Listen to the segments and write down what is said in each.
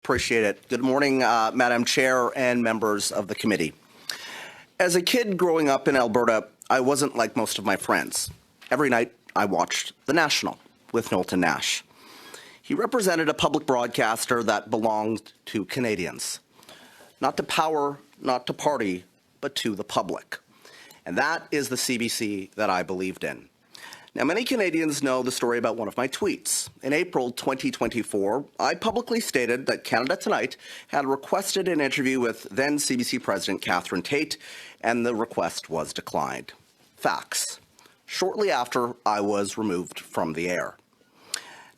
Appreciate it. Good morning, Madam Chair and members of the committee. As a kid growing up in Alberta, I wasn't like most of my friends. Every night, I watched The National with Knowlton Nash. He represented a public broadcaster that belonged to Canadians. Not to power, not to party, but to the public. And that is the CBC that I believed in. Now, many Canadians know the story about one of my tweets. In April 2024, I publicly stated that Canada Tonight had requested an interview with then CBC President Catherine Tate, and the request was declined. Facts. Shortly after, I was removed from the air.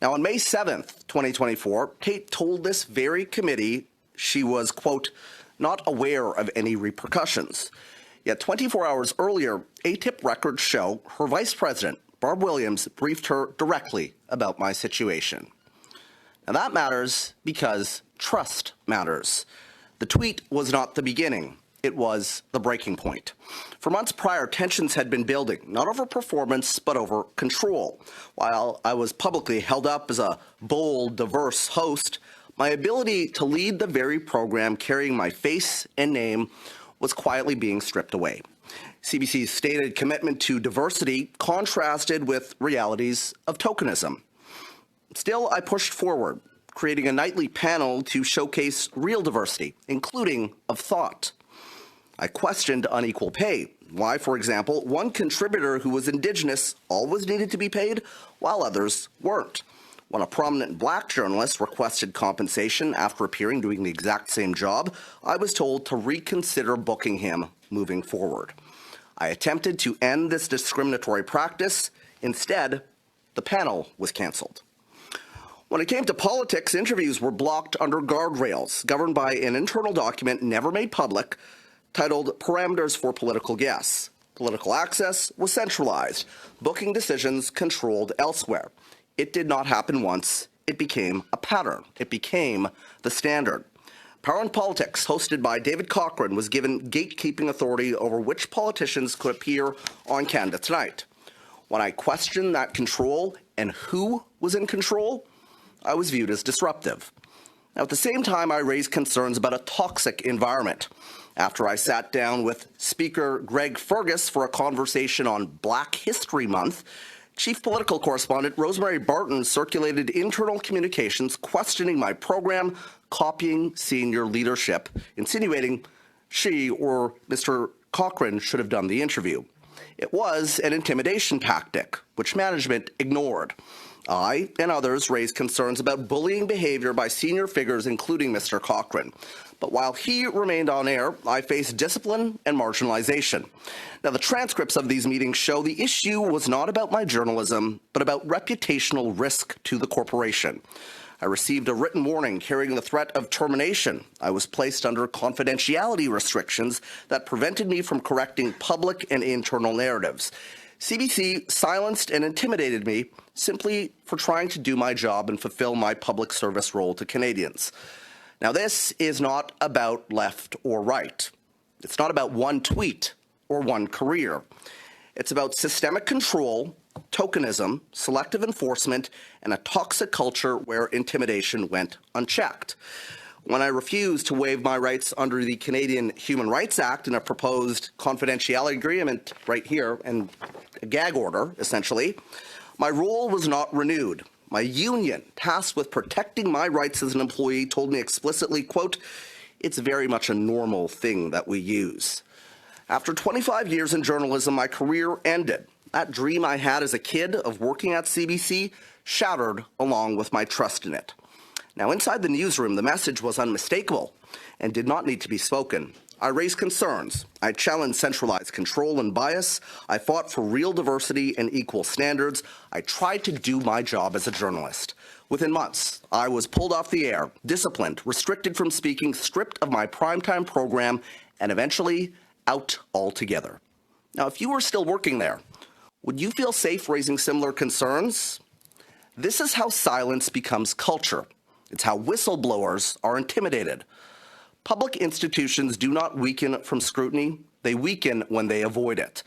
Now, on May 7th, 2024, Tate told this very committee she was, quote, not aware of any repercussions. Yet 24 hours earlier, ATIP records show her vice president, Barb Williams, briefed her directly about my situation. Now that matters because trust matters. The tweet was not the beginning. It was the breaking point. For months prior, tensions had been building, not over performance, but over control. While I was publicly held up as a bold, diverse host, my ability to lead the very program carrying my face and name was quietly being stripped away. CBC's stated commitment to diversity contrasted with realities of tokenism. Still, I pushed forward, creating a nightly panel to showcase real diversity, including of thought. I questioned unequal pay. Why, for example, one contributor who was Indigenous always needed to be paid, while others weren't. When a prominent black journalist requested compensation after appearing doing the exact same job, I was told to reconsider booking him moving forward. I attempted to end this discriminatory practice. Instead, the panel was cancelled. When it came to politics, interviews were blocked under guardrails, governed by an internal document never made public, titled Parameters for Political Guests. Political access was centralized, booking decisions controlled elsewhere. It did not happen once. It became a pattern. It became the standard. Power in Politics, hosted by David Cochrane, was given gatekeeping authority over which politicians could appear on Canada Tonight. When I questioned that control and who was in control, I was viewed as disruptive. Now, at the same time, I raised concerns about a toxic environment. After I sat down with Speaker Greg Fergus for a conversation on Black History Month, Chief Political Correspondent Rosemary Barton circulated internal communications questioning my program, copying senior leadership, insinuating she or Mr. Cochrane should have done the interview. It was an intimidation tactic, which management ignored. I and others raised concerns about bullying behavior by senior figures, including Mr. Cochrane. But while he remained on air, I faced discipline and marginalization. Now, the transcripts of these meetings show the issue was not about my journalism, but about reputational risk to the corporation. I received a written warning carrying the threat of termination. I was placed under confidentiality restrictions that prevented me from correcting public and internal narratives. CBC silenced and intimidated me simply for trying to do my job and fulfill my public service role to Canadians. Now, this is not about left or right. It's not about one tweet or one career. It's about systemic control, tokenism, selective enforcement, and a toxic culture where intimidation went unchecked. When I refused to waive my rights under the Canadian Human Rights Act in a proposed confidentiality agreement right here, and a gag order, essentially, my role was not renewed. My union, tasked with protecting my rights as an employee, told me explicitly, quote, it's very much a normal thing that we use. After 25 years in journalism, my career ended. That dream I had as a kid of working at CBC shattered along with my trust in it. Now, inside the newsroom, the message was unmistakable and did not need to be spoken. I raised concerns. I challenged centralized control and bias. I fought for real diversity and equal standards. I tried to do my job as a journalist. Within months, I was pulled off the air, disciplined, restricted from speaking, stripped of my primetime program, and eventually out altogether. Now, if you were still working there, would you feel safe raising similar concerns? This is how silence becomes culture. It's how whistleblowers are intimidated. Public institutions do not weaken from scrutiny. They weaken when they avoid it.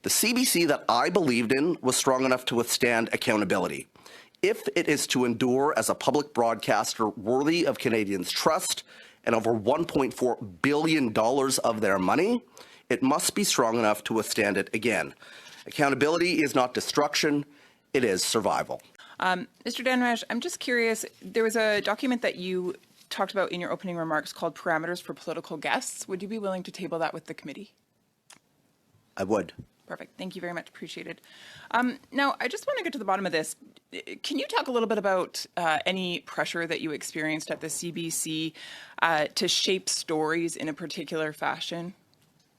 The CBC that I believed in was strong enough to withstand accountability. If it is to endure as a public broadcaster worthy of Canadians' trust and over $1.4 billion of their money, it must be strong enough to withstand it again. Accountability is not destruction, it is survival. Mr. Dhanraj, I'm just curious, there was a document that you talked about in your opening remarks called Parameters for Political Guests. Would you be willing to table that with the committee? I would. Perfect. Thank you very much. Appreciated. Now, I just want to get to the bottom of this. Can you talk a little bit about any pressure that you experienced at the CBC to shape stories in a particular fashion?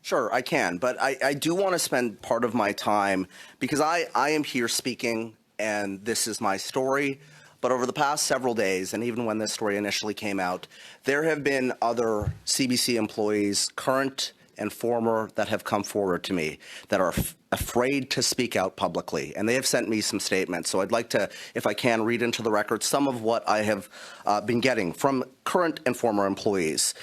Sure, I can, but I do want to spend part of my time, because I am here speaking, and this is my story, but over the past several days, and even when this story initially came out, there have been other CBC employees, current and former, that have come forward to me that are afraid to speak out publicly, and they have sent me some statements. So I'd like to, if I can, read into the record some of what I have been getting from current and former employees.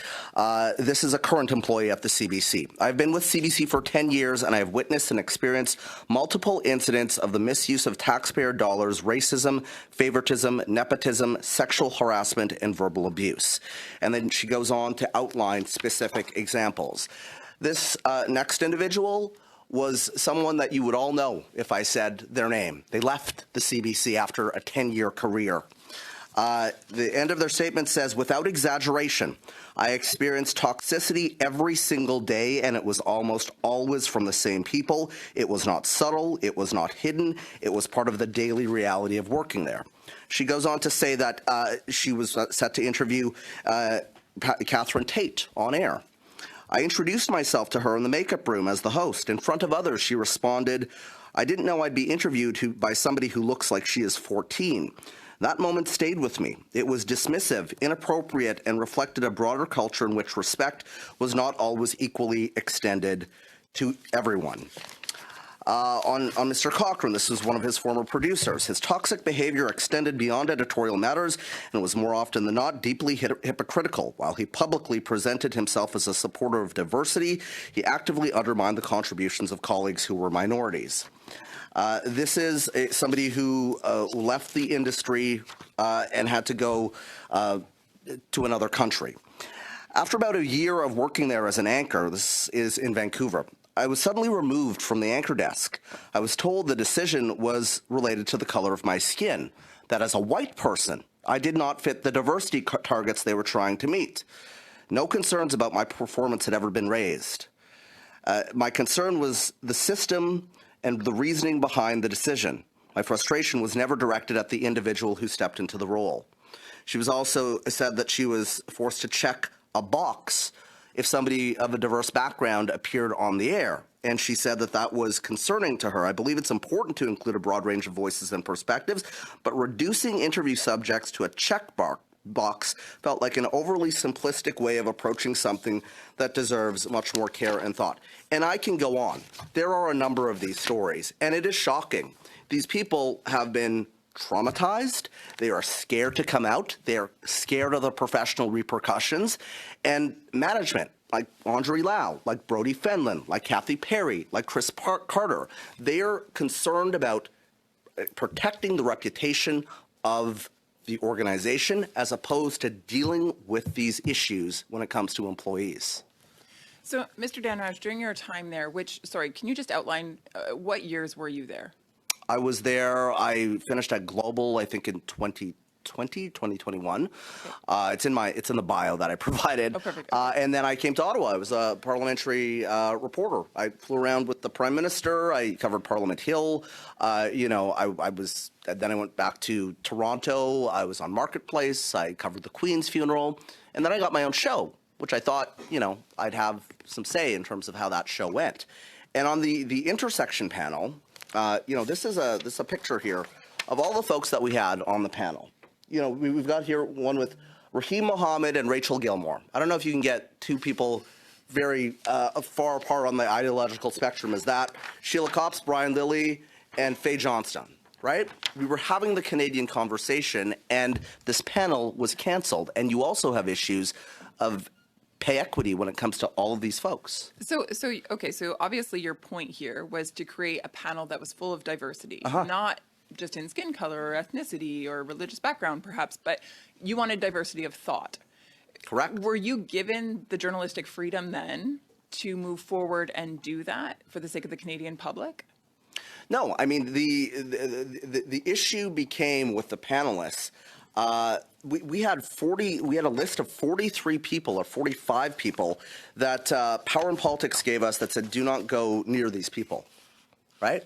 This is a current employee at the CBC. I've been with CBC for 10 years, and I have witnessed and experienced multiple incidents of the misuse of taxpayer dollars, racism, favoritism, nepotism, sexual harassment, and verbal abuse. And then she goes on to outline specific examples. This next individual was someone that you would all know if I said their name. They left the CBC after a 10-year career. The end of their statement says, without exaggeration, I experienced toxicity every single day, and it was almost always from the same people. It was not subtle. It was not hidden. It was part of the daily reality of working there. She goes on to say that she was set to interview Catherine Tate on air. I introduced myself to her in the makeup room as the host. In front of others, she responded, I didn't know I'd be interviewed by somebody who looks like she is 14. That moment stayed with me. It was dismissive, inappropriate, and reflected a broader culture in which respect was not always equally extended to everyone. On Mr. Cochrane, this is one of his former producers. His toxic behavior extended beyond editorial matters and was more often than not deeply hypocritical. While he publicly presented himself as a supporter of diversity, he actively undermined the contributions of colleagues who were minorities. This is somebody who left the industry and had to go to another country. After about a year of working there as an anchor, this is in Vancouver, I was suddenly removed from the anchor desk. I was told the decision was related to the color of my skin, that as a white person, I did not fit the diversity targets they were trying to meet. No concerns about my performance had ever been raised. My concern was the system and the reasoning behind the decision. My frustration was never directed at the individual who stepped into the role. She was also said that she was forced to check a box if somebody of a diverse background appeared on the air. And she said that that was concerning to her. I believe it's important to include a broad range of voices and perspectives, but reducing interview subjects to a checkbox felt like an overly simplistic way of approaching something that deserves much more care and thought. And I can go on. There are a number of these stories, and it is shocking. These people have been traumatized. They are scared to come out. They are scared of the professional repercussions. And management, like Andre Lau, like Brodie Fenlon, like Kathy Perry, like Chris Carter, they are concerned about protecting the reputation of the organization as opposed to dealing with these issues when it comes to employees. So, Mr. Dhanraj, during your time there, can you just outline what years were you there? I was there. I finished at Global, I think, in 2021. Okay. It's in the bio that I provided. Oh, perfect. Okay. And then I came to Ottawa. I was a parliamentary reporter. I flew around with the Prime Minister. I covered Parliament Hill. I was. Then I went back to Toronto. I was on Marketplace. I covered the Queen's funeral, and then I got my own show, which I thought, I'd have some say in terms of how that show went. And on the intersection panel. This is a picture here of all the folks that we had on the panel. We've got here one with Raheem Mohammed and Rachel Gilmore. I don't know if you can get two people very far apart on the ideological spectrum as that. Sheila Copps, Brian Lilly, and Faye Johnston, right? We were having the Canadian conversation, and this panel was canceled. And you also have issues of pay equity when it comes to all of these folks. So obviously your point here was to create a panel that was full of diversity, not just in skin color or ethnicity or religious background, perhaps, but you wanted diversity of thought. Correct. Were you given the journalistic freedom then to move forward and do that for the sake of the Canadian public? No, I mean, the issue became with the panelists. We had a list of 43 people or 45 people that Power and Politics gave us that said, do not go near these people, right?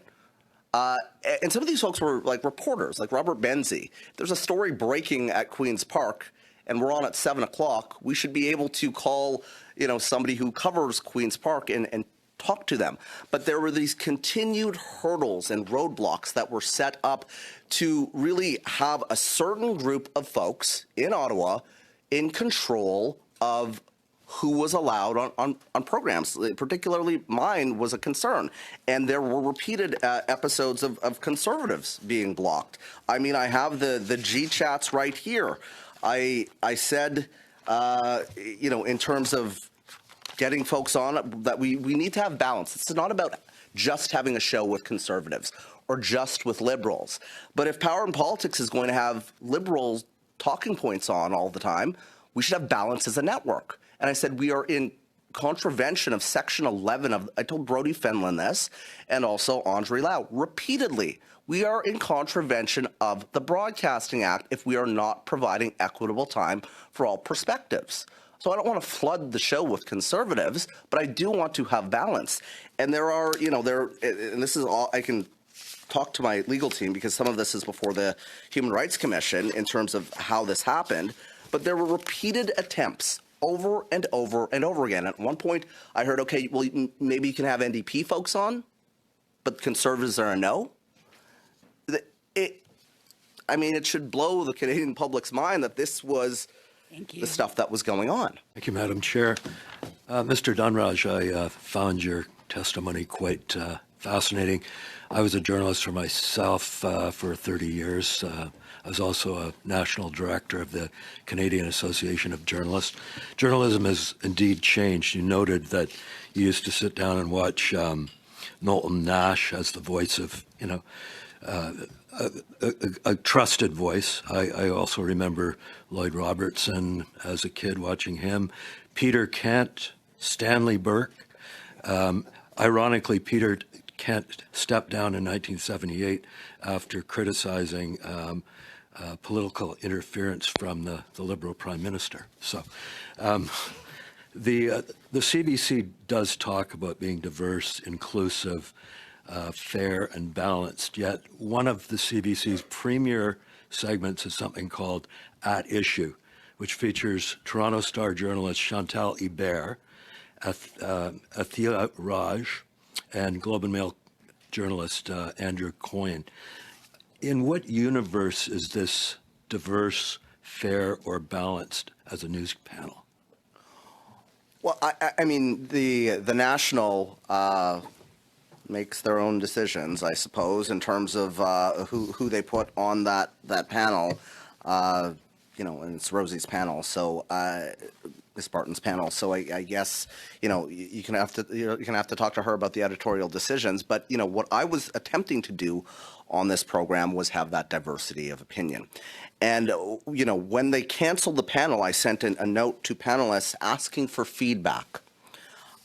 And some of these folks were like reporters, like Robert Benzie. There's a story breaking at Queen's Park, and we're on at 7 o'clock. We should be able to call, somebody who covers Queen's Park and talk to them. But there were these continued hurdles and roadblocks that were set up to really have a certain group of folks in Ottawa in control of who was allowed on programs. Particularly mine was a concern. And there were repeated episodes of Conservatives being blocked. I mean, I have the G chats right here. I said, in terms of getting folks on, that we need to have balance. It's not about just having a show with Conservatives or just with Liberals. But if Power and Politics is going to have Liberals talking points on all the time, we should have balance as a network. And I said, we are in contravention of Section 11 of, I told Brodie Fenlon this, and also Andre Lau, repeatedly. We are in contravention of the Broadcasting Act if we are not providing equitable time for all perspectives. So I don't want to flood the show with Conservatives, but I do want to have balance. And there are, and this is all, I can talk to my legal team because some of this is before the Human Rights Commission in terms of how this happened, but there were repeated attempts over and over and over again. At one point, I heard, okay, well, maybe you can have NDP folks on, but Conservatives are a no. It should blow the Canadian public's mind that this was the stuff that was going on. Thank you, Madam Chair. Mr. Dhanraj, I found your testimony quite fascinating. I was a journalist for myself for 30 years. I was also a national director of the Canadian Association of Journalists. Journalism has indeed changed. You noted that you used to sit down and watch Knowlton Nash as the voice of, a trusted voice. I also remember Lloyd Robertson as a kid watching him. Peter Kent, Stanley Burke. Ironically, Peter Kent stepped down in 1978 after criticizing political interference from the Liberal Prime Minister. So the CBC does talk about being diverse, inclusive, fair and balanced, yet one of the CBC's premier segments is something called At Issue, which features Toronto Star journalist Chantal Hebert, Athila Raj, and Globe and Mail journalist Andrew Coyne. In what universe is this diverse, fair, or balanced as a news panel? Well, I mean, the National makes their own decisions, I suppose, in terms of who they put on that panel. And it's Rosie's panel, so Miss Barton's panel. So I guess you can have to talk to her about the editorial decisions. But what I was attempting to do on this program was have that diversity of opinion. And when they canceled the panel, I sent a note to panelists asking for feedback,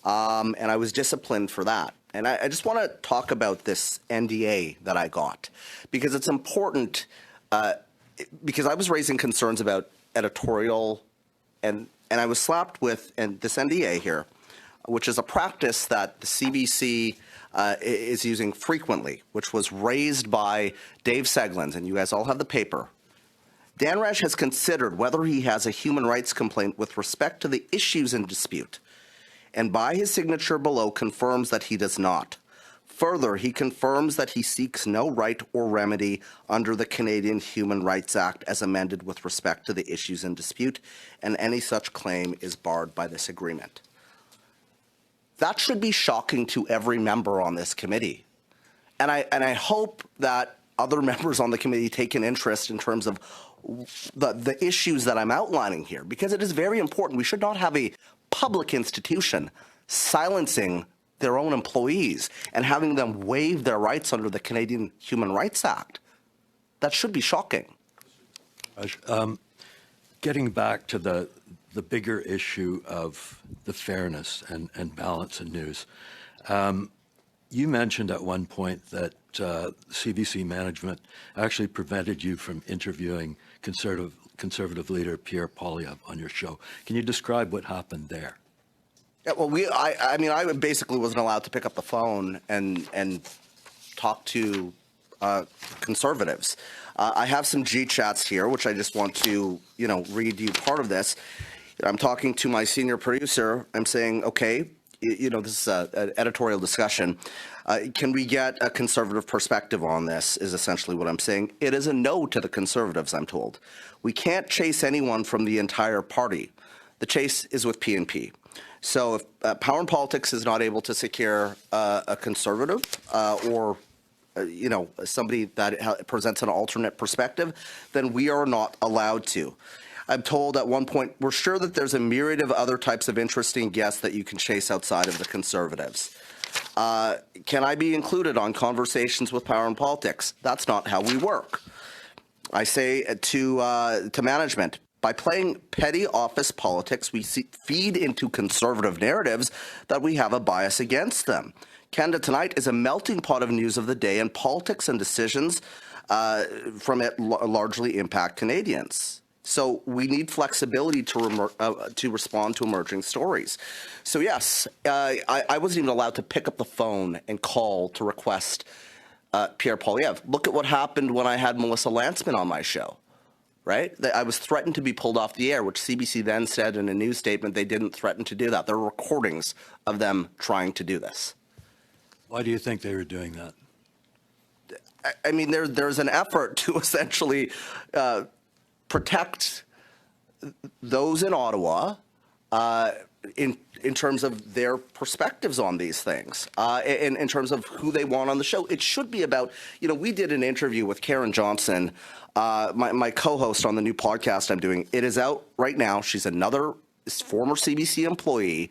and I was disciplined for that. And I just want to talk about this NDA that I got, because it's important, because I was raising concerns about editorial, and I was slapped with this NDA here, which is a practice that the CBC is using frequently, which was raised by Dave Seglins, and you guys all have the paper. Dhanraj has considered whether he has a human rights complaint with respect to the issues in dispute, and by his signature below confirms that he does not. Further, he confirms that he seeks no right or remedy under the Canadian Human Rights Act as amended with respect to the issues in dispute, and any such claim is barred by this agreement. That should be shocking to every member on this committee. And I hope that other members on the committee take an interest in terms of the issues that I'm outlining here, because it is very important. We should not have a public institution silencing their own employees and having them waive their rights under the Canadian Human Rights Act. That should be shocking. Getting back to the bigger issue of the fairness and balance in news, you mentioned at one point that CBC management actually prevented you from interviewing conservative leader Pierre Poilievre on your show. Can you describe what happened there? Yeah, well, I basically wasn't allowed to pick up the phone and talk to conservatives. I have some G chats here, which I just want to, read you part of this. I'm talking to my senior producer. I'm saying, okay, this is an editorial discussion. Can we get a conservative perspective on this is essentially what I'm saying. It is a no to the conservatives, I'm told. We can't chase anyone from the entire party. The chase is with PNP. So if Power and Politics is not able to secure a conservative or somebody that presents an alternate perspective, then we are not allowed to. I'm told at one point, we're sure that there's a myriad of other types of interesting guests that you can chase outside of the conservatives. Can I be included on conversations with Power and Politics? That's not how we work. I say to management, by playing petty office politics, we feed into conservative narratives that we have a bias against them. Canada Tonight is a melting pot of news of the day, and politics and decisions from it largely impact Canadians. So we need flexibility to respond to emerging stories. So yes, I wasn't even allowed to pick up the phone and call to request Pierre Poilievre. Look at what happened when I had Melissa Lantzman on my show, right? I was threatened to be pulled off the air, which CBC then said in a news statement they didn't threaten to do that. There are recordings of them trying to do this. Why do you think they were doing that? I mean, there's an effort to essentially protect those in Ottawa in terms of their perspectives on these things, in terms of who they want on the show. It should be about, we did an interview with Karen Johnson, my co-host on the new podcast I'm doing. It is out right now. She's another former CBC employee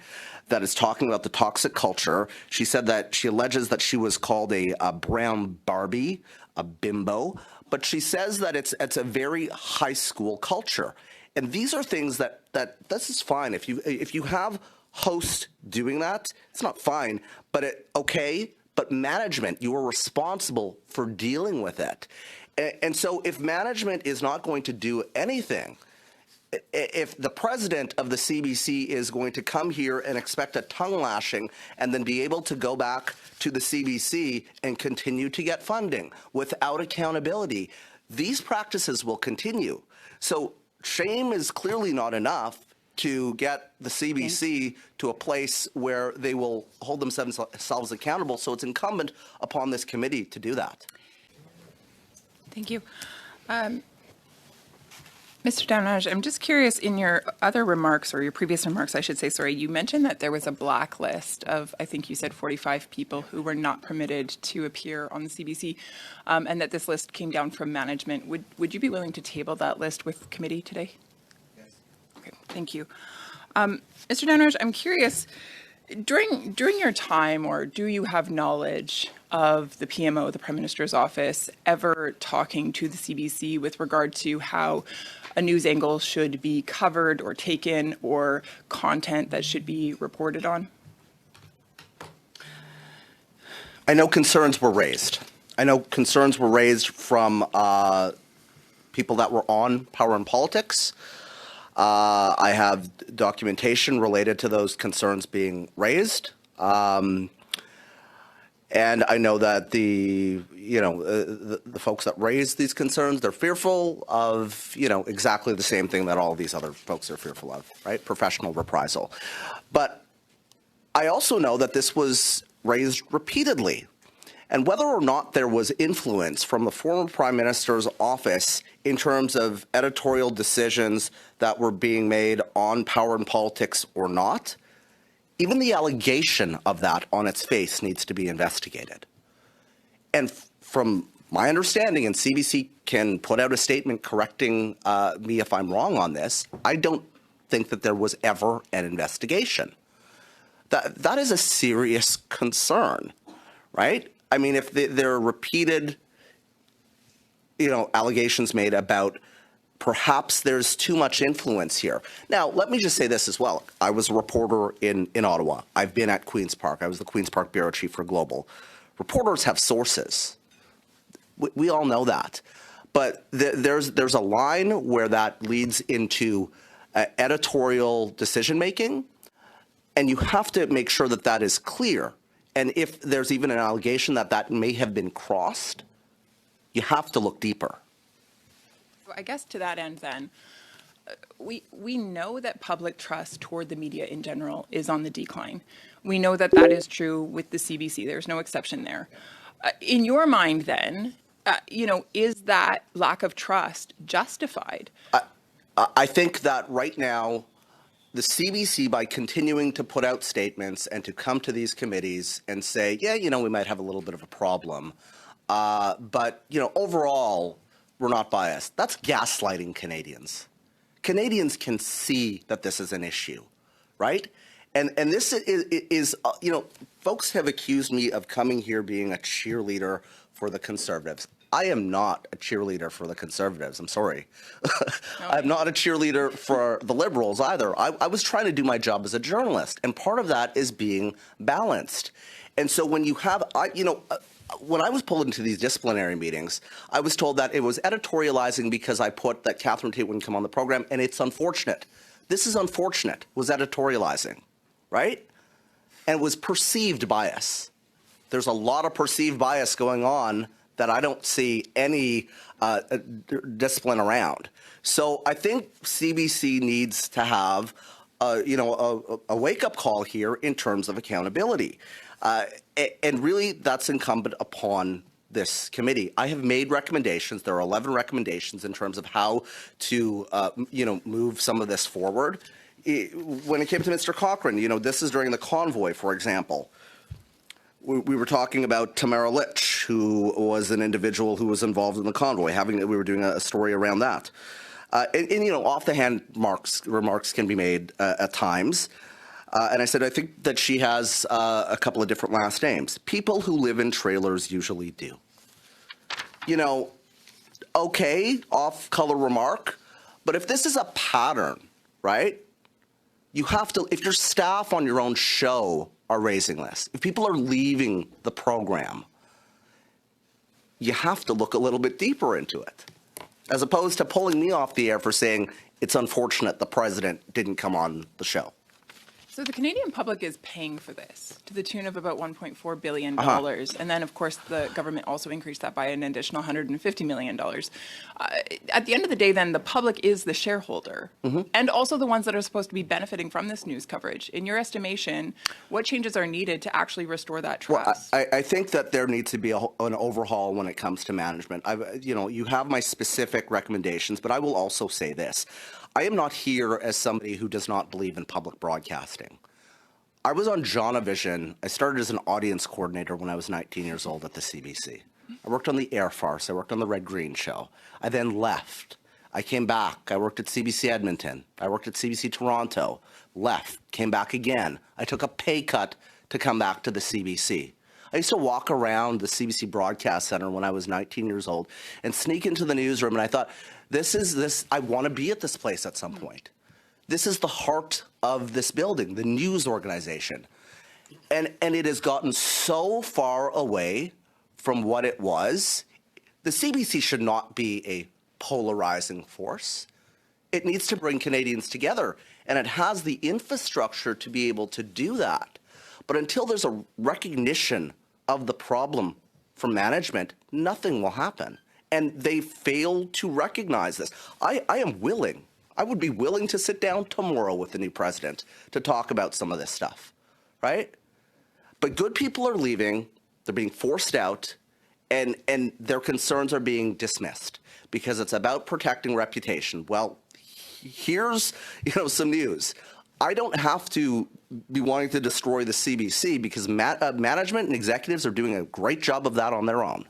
that is talking about the toxic culture. She said that she alleges that she was called a brown Barbie, a bimbo, but she says that it's a very high school culture. And these are things that this is fine. If you have hosts doing that, it's not fine, but but management, you are responsible for dealing with it. And so if management is not going to do anything, if the president of the CBC is going to come here and expect a tongue lashing and then be able to go back to the CBC and continue to get funding without accountability, these practices will continue. So shame is clearly not enough to get the CBC to a place where they will hold themselves accountable. So it's incumbent upon this committee to do that. Thank you. Mr. Dhanraj, I'm just curious, in your other remarks, or your previous remarks, I should say, sorry, you mentioned that there was a blacklist of, I think you said 45 people who were not permitted to appear on the CBC, and that this list came down from management. Would you be willing to table that list with committee today? Yes. Okay, thank you. Mr. Dhanraj, I'm curious, during your time, or do you have knowledge of the PMO, the Prime Minister's office, ever talking to the CBC with regard to how a news angle should be covered or taken, or content that should be reported on? I know concerns were raised. I know concerns were raised from people that were on Power and Politics. I have documentation related to those concerns being raised. And I know that the folks that raise these concerns, they're fearful of, exactly the same thing that all of these other folks are fearful of, right? Professional reprisal. But I also know that this was raised repeatedly. And whether or not there was influence from the former Prime Minister's office in terms of editorial decisions that were being made on Power and Politics or not, even the allegation of that on its face needs to be investigated. And from my understanding, and CBC can put out a statement correcting me if I'm wrong on this, I don't think that there was ever an investigation. That is a serious concern, right? I mean, if there are repeated allegations made about perhaps there's too much influence here. Now, let me just say this as well. I was a reporter in Ottawa. I've been at Queen's Park. I was the Queen's Park bureau chief for Global. Reporters have sources. We all know that. But there's a line where that leads into editorial decision-making, and you have to make sure that that is clear. And if there's even an allegation that that may have been crossed, you have to look deeper. I guess to that end then, we know that public trust toward the media in general is on the decline. We know that that is true with the CBC. There's no exception there. In your mind then, is that lack of trust justified? I think that right now, the CBC, by continuing to put out statements and to come to these committees and say, yeah, we might have a little bit of a problem, but, overall, we're not biased. That's gaslighting Canadians. Canadians can see that this is an issue, right? And this is folks have accused me of coming here being a cheerleader for the Conservatives. I am not a cheerleader for the Conservatives. I'm sorry. No. I'm not a cheerleader for the Liberals either. I was trying to do my job as a journalist, and part of that is being balanced. And so when you have, when I was pulled into these disciplinary meetings, I was told that it was editorializing because I put that Catherine Tate wouldn't come on the program, and it's unfortunate. This is unfortunate, was editorializing, right? And it was perceived bias. There's a lot of perceived bias going on that I don't see any discipline around. So I think CBC needs to have, a wake-up call here in terms of accountability. And really, that's incumbent upon this committee. I have made recommendations. There are 11 recommendations in terms of how to, move some of this forward. When it came to Mr. Cochrane, this is during the convoy, for example. We were talking about Tamara Litch, who was an individual who was involved in the convoy. We were doing a story around that. Off-the-hand remarks can be made at times. And I said, I think that she has a couple of different last names. People who live in trailers usually do. Okay, off-color remark. But if this is a pattern, right, you have to, if your staff on your own show are raising this, if people are leaving the program, you have to look a little bit deeper into it, as opposed to pulling me off the air for saying it's unfortunate the president didn't come on the show. So the Canadian public is paying for this to the tune of about $1.4 billion. And then, of course, the government also increased that by an additional $150 million. At the end of the day, then, the public is the shareholder and also the ones that are supposed to be benefiting from this news coverage. In your estimation, what changes are needed to actually restore that trust? Well, I think that there needs to be an overhaul when it comes to management. You have my specific recommendations, but I will also say this. I am not here as somebody who does not believe in public broadcasting. I was on Jonavision. I started as an audience coordinator when I was 19 years old at the CBC. I worked on the Air Farce. I worked on the Red Green Show. I then left. I came back. I worked at CBC Edmonton. I worked at CBC Toronto. Left. Came back again. I took a pay cut to come back to the CBC. I used to walk around the CBC Broadcast Center when I was 19 years old and sneak into the newsroom, and I thought, I want to be at this place at some point. This is the heart of this building, the news organization. And it has gotten so far away from what it was. The CBC should not be a polarizing force. It needs to bring Canadians together, and it has the infrastructure to be able to do that. But until there's a recognition of the problem from management, nothing will happen. And they fail to recognize this. I would be willing to sit down tomorrow with the new president to talk about some of this stuff, right? But good people are leaving, they're being forced out, and their concerns are being dismissed because it's about protecting reputation. Well, here's some news. I don't have to be wanting to destroy the CBC because management and executives are doing a great job of that on their own.